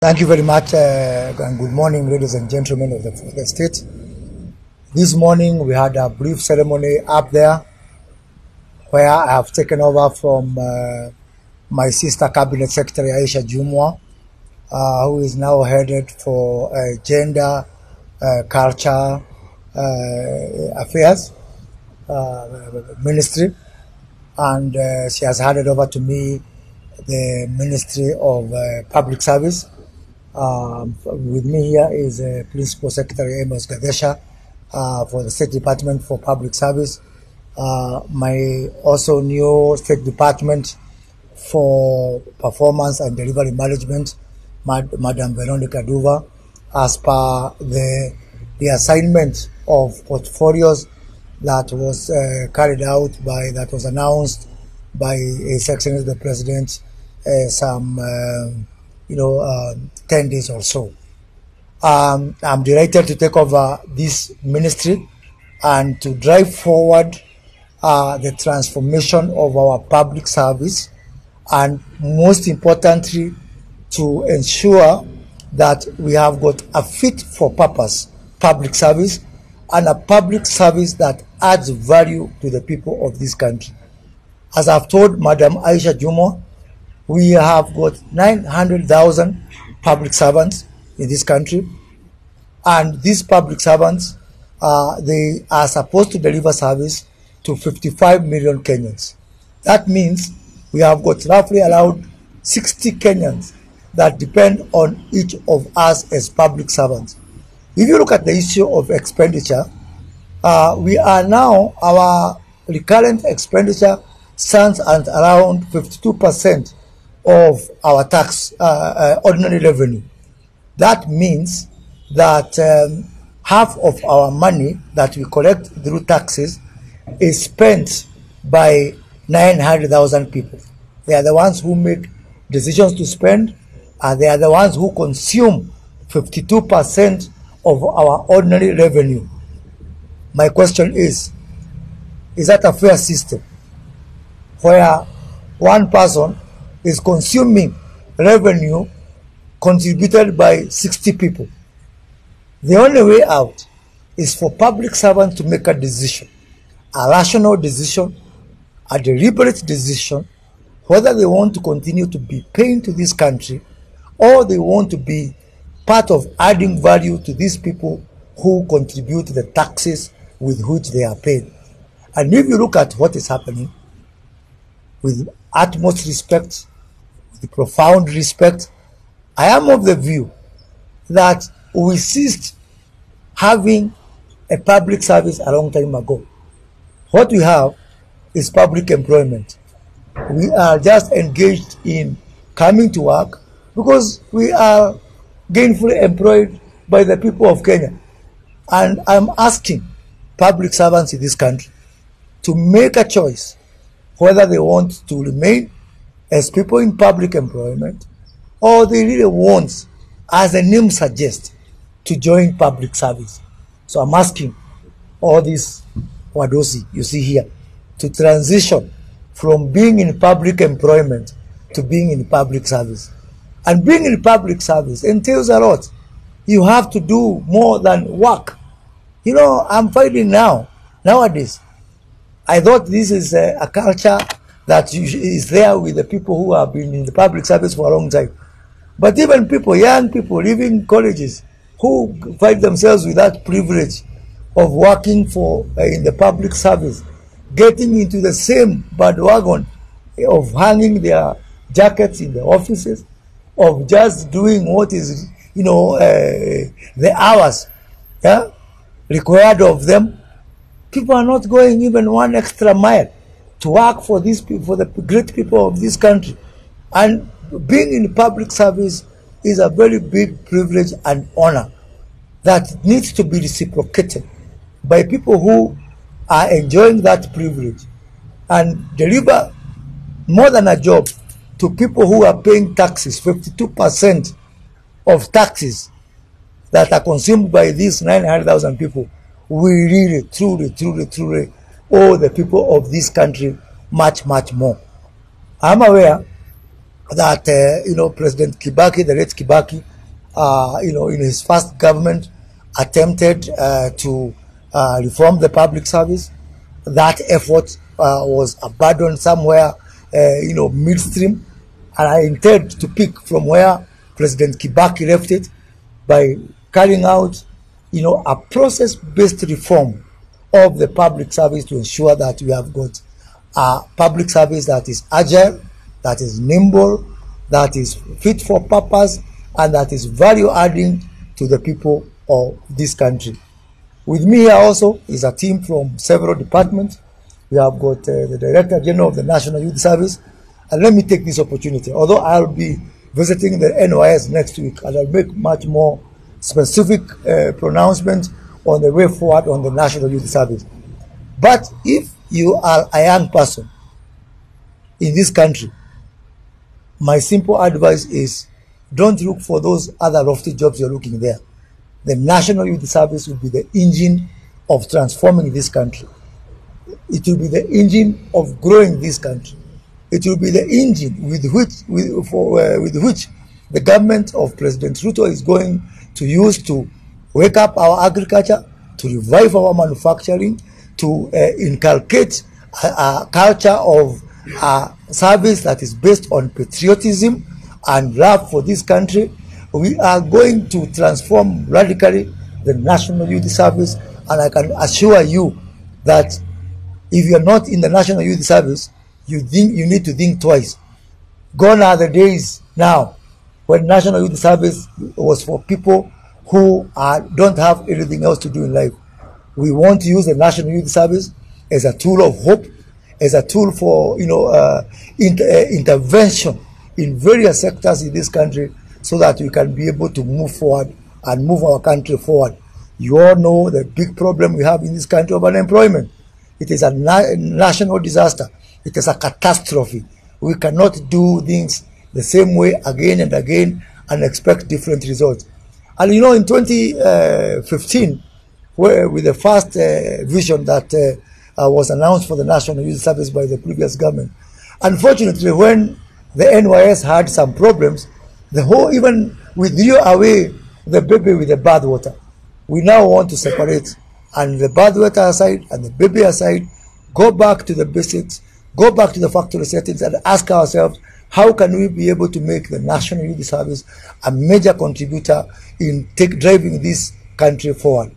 Thank you very much, and good morning, ladies and gentlemen of the state. This morning we had a brief ceremony up there where I have taken over from my sister Cabinet Secretary Aisha Jumwa, who is now headed for gender, culture affairs ministry, and she has handed over to me the Ministry of Public Service. With me here is Principal Secretary Amos Gadesha for the State Department for Public Service. My also new State Department for Performance and Delivery Management, Madam Veronica Duva, as per the assignment of portfolios that was carried out that was announced by His Excellency the President some 10 days or so. I'm delighted to take over this ministry and to drive forward the transformation of our public service, and most importantly, to ensure that we have got a fit for purpose public service and a public service that adds value to the people of this country. As I've told Madam Aisha Jumo, we have got 900,000 public servants in this country, and these public servants, they are supposed to deliver service to 55 million Kenyans. That means we have got roughly around 60 Kenyans that depend on each of us as public servants. If you look at the issue of expenditure, we are now, our recurrent expenditure stands at around 52% of our tax ordinary revenue. That means that half of our money that we collect through taxes is spent by 900,000 people. They are the ones who make decisions to spend, and they are the ones who consume 52% of our ordinary revenue. My question is that a fair system where one person is consuming revenue contributed by 60 people? The only way out is for public servants to make a decision, a rational decision, a deliberate decision, whether they want to continue to be paying to this country or they want to be part of adding value to these people who contribute to the taxes with which they are paid. And if you look at what is happening, with utmost respect, with profound respect, I am of the view that we ceased having a public service a long time ago. What we have is public employment. We are just engaged in coming to work because we are gainfully employed by the people of Kenya. And I'm asking public servants in this country to make a choice whether they want to remain as people in public employment or they really want, as the name suggests, to join public service. So I'm asking all these wadosi you see here to transition from being in public employment to being in public service. And being in public service entails a lot. You have to do more than work. I'm finding nowadays, I thought this is a culture that is there with the people who have been in the public service for a long time. But even people, young people, leaving colleges, who find themselves with that privilege of working in the public service, getting into the same bandwagon of hanging their jackets in the offices, of just doing what is, the hours required of them. People are not going even one extra mile to work for these people, for the great people of this country. And being in public service is a very big privilege and honor that needs to be reciprocated by people who are enjoying that privilege and deliver more than a job to people who are paying taxes. 52% of taxes that are consumed by these 900,000 people. We really, truly owe the people of this country much more. I'm aware that President Kibaki, the late Kibaki, in his first government, attempted to reform the public service. That effort was abandoned somewhere, midstream, and I intend to pick from where President Kibaki left it by carrying out, a process-based reform of the public service to ensure that we have got a public service that is agile, that is nimble, that is fit for purpose, and that is value-adding to the people of this country. With me here also is a team from several departments. We have got the Director General of the National Youth Service. And let me take this opportunity, although I'll be visiting the NYS next week, and I'll make much more specific pronouncements on the way forward on the National Youth Service. But if you are a young person in this country, my simple advice is don't look for those other lofty jobs you're looking there. The National Youth Service will be the engine of transforming this country. It will be the engine of growing this country. It will be the engine with which the government of President Ruto is going to use to wake up our agriculture, to revive our manufacturing, to inculcate a culture of service that is based on patriotism and love for this country. We are going to transform radically the National Youth Service, and I can assure you that if you are not in the National Youth Service, you need to think twice. Gone are the days now when National Youth Service was for people who don't have anything else to do in life. We want to use the National Youth Service as a tool of hope, as a tool for intervention in various sectors in this country, so that we can be able to move forward and move our country forward. You all know the big problem we have in this country of unemployment. It is a national disaster. It is a catastrophe. We cannot do things the same way again and again and expect different results. And in 2015, with the first vision that was announced for the National Youth Service by the previous government, unfortunately, when the NYS had some problems, the whole even withdrew away the baby with the bathwater. We now want to separate, and the bathwater aside and the baby aside, go back to the basics, go back to the factory settings, and ask ourselves, how can we be able to make the National Youth Service a major contributor in driving this country forward?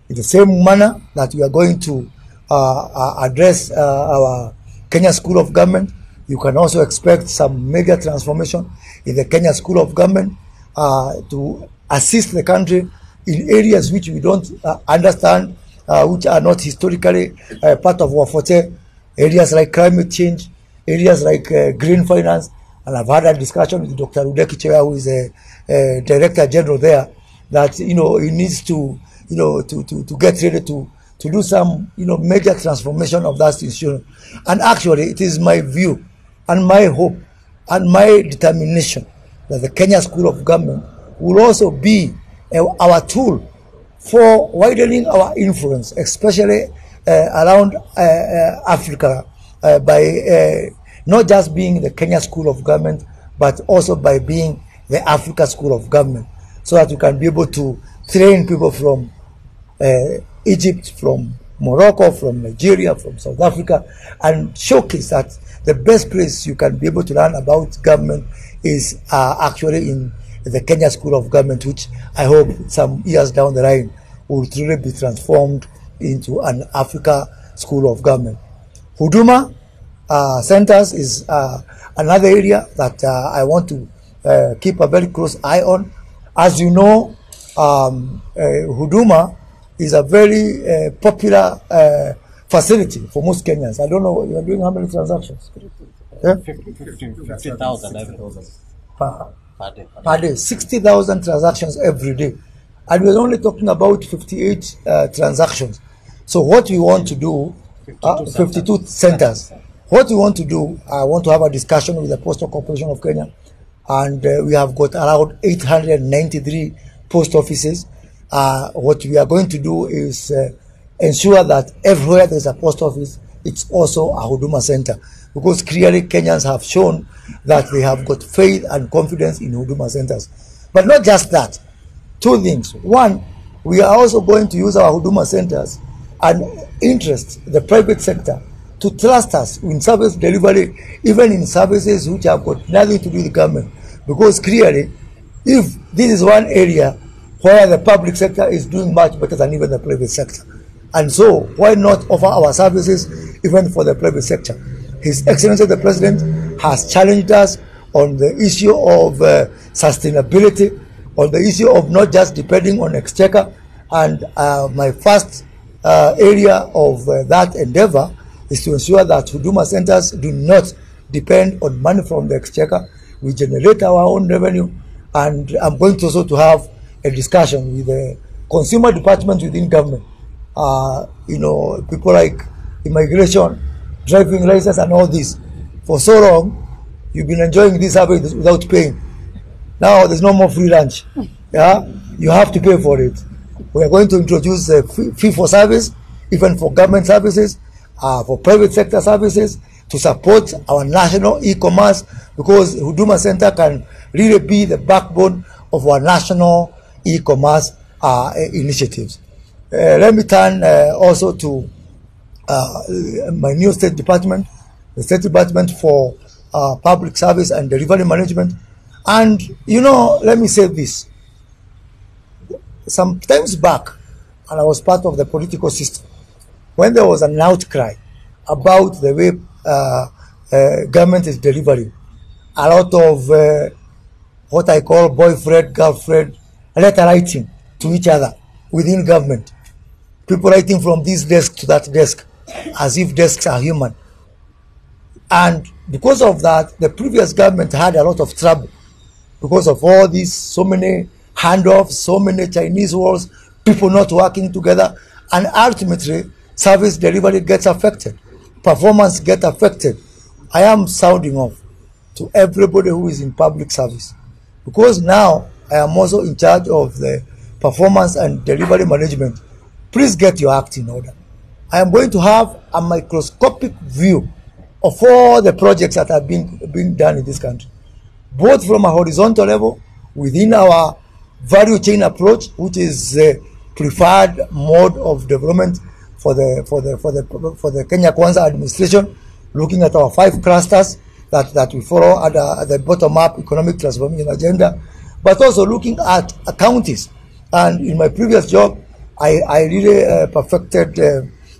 In the same manner that we are going to address our Kenya School of Government, you can also expect some major transformation in the Kenya School of Government to assist the country in areas which we don't understand, which are not historically part of our forte, areas like climate change, areas like green finance. And I've had a discussion with Dr. Udeki Cheya, who is a Director General there, that he needs to get ready to do some major transformation of that institution. And actually, it is my view and my hope and my determination that the Kenya School of Government will also be our tool for widening our influence, especially around Africa, by not just being the Kenya School of Government, but also by being the Africa School of Government, so that we can be able to train people from Egypt, from Morocco, from Nigeria, from South Africa, and showcase that the best place you can be able to learn about government is actually in the Kenya School of Government, which I hope some years down the line will truly be transformed into an Africa School of Government. Huduma centers is another area that I want to keep a very close eye on. As you know, Huduma is a very popular facility for most Kenyans. I don't know, you are doing how many transactions? 50,000 every per day. 60,000 transactions every day. And we're only talking about 58 transactions. So what we want to do, 52 centers. What we want to do, I want to have a discussion with the Postal Corporation of Kenya, and we have got around 893 post offices. What we are going to do is ensure that everywhere there's a post office, it's also a Huduma center, because clearly Kenyans have shown that they have got faith and confidence in Huduma centers. But not just that, two things. One, we are also going to use our Huduma centers and interest the private sector to trust us in service delivery, even in services which have got nothing to do with the government. Because clearly, if this is one area where the public sector is doing much better than even the private sector, and so why not offer our services even for the private sector? His Excellency the President has challenged us on the issue of sustainability, on the issue of not just depending on exchequer, and my first area of that endeavor is to ensure that Huduma centers do not depend on money from the exchequer. We generate our own revenue, and I'm going to also to have a discussion with the consumer department within government. People like immigration, driving license, and all this. For so long, you've been enjoying this service without paying. Now there's no more free lunch. Yeah, you have to pay for it. We are going to introduce a fee for service, even for government services, for private sector services, to support our national e-commerce, because Huduma Center can really be the backbone of our national e-commerce initiatives. Let me turn also to my new state department, the State Department for Public Service and Delivery Management. And, let me say this. Some times back, and I was part of the political system, when there was an outcry about the way government is delivering, a lot of what I call boyfriend, girlfriend, letter writing to each other within government. People writing from this desk to that desk, as if desks are human. And because of that, the previous government had a lot of trouble because of all these, so many handoffs, so many Chinese walls, people not working together, and ultimately service delivery gets affected, performance gets affected. I am sounding off to everybody who is in public service, because now I am also in charge of the performance and delivery management. Please get your act in order. I am going to have a microscopic view of all the projects that are being done in this country, both from a horizontal level within our value chain approach, which is the preferred mode of development for the Kenya Kwanza administration, looking at our 5 clusters that we follow at the bottom-up economic transformation agenda, but also looking at counties. And in my previous job, I really perfected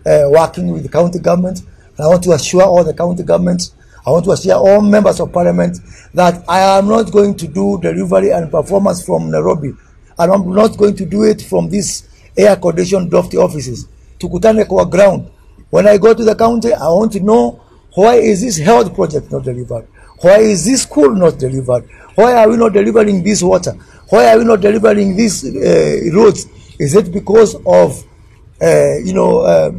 working with the county government. And I want to assure all the county governments, I want to assure all members of parliament that I am not going to do delivery and performance from Nairobi. And I'm not going to do it from these air-conditioned lofty offices. Tukutane kwa ground. When I go to the county, I want to know, why is this health project not delivered? Why is this school not delivered? Why are we not delivering this water? Why are we not delivering these roads? Is it because of, a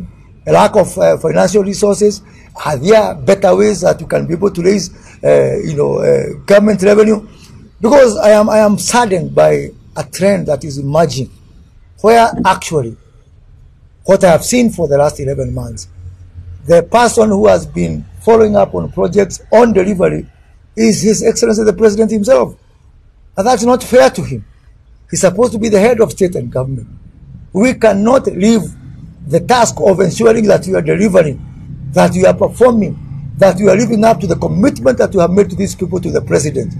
lack of financial resources? Are there better ways that you can be able to raise, government revenue? Because I am saddened by a trend that is emerging, where actually, what I have seen for the last 11 months, the person who has been following up on projects on delivery is His Excellency the President himself. And that's not fair to him. He's supposed to be the head of state and government. We cannot leave the task of ensuring that you are delivering, that you are performing, that you are living up to the commitment that you have made to these people, to the President.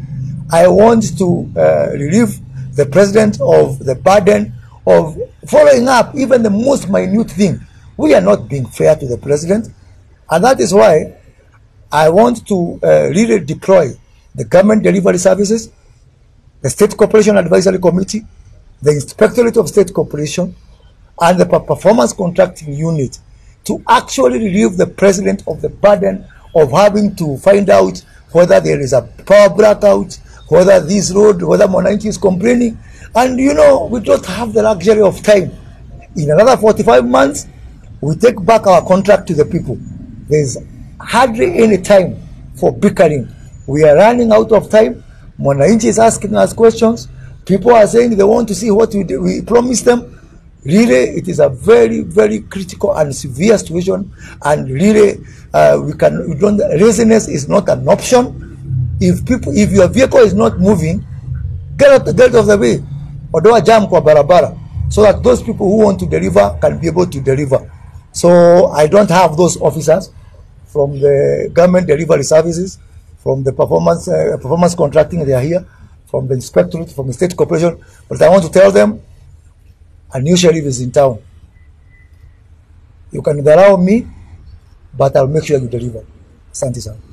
I want to relieve the President of the burden of following up even the most minute thing. We are not being fair to the President, and that is why I want to really deploy the government delivery services, the State Corporation Advisory Committee, the Inspectorate of State Corporation, and the Performance Contracting Unit to actually relieve the President of the burden of having to find out whether there is a power blackout, whether this road, whether Mwananchi is complaining. And we don't have the luxury of time. In another 45 months, we take back our contract to the people. There's hardly any time for bickering. We are running out of time. Mwananchi is asking us questions. People are saying they want to see what we promised them. Really, it is a very, very critical and severe situation. And really, laziness is not an option. If your vehicle is not moving, get out of the way. ondoa jam kwa barabara, so that those people who want to deliver can be able to deliver. So I don't have those officers from the government delivery services, from the performance contracting. They are here, from the inspectorate, from the state corporation. But I want to tell them, a new sheriff is in town. You can allow me, but I'll make sure you deliver. Asante sana.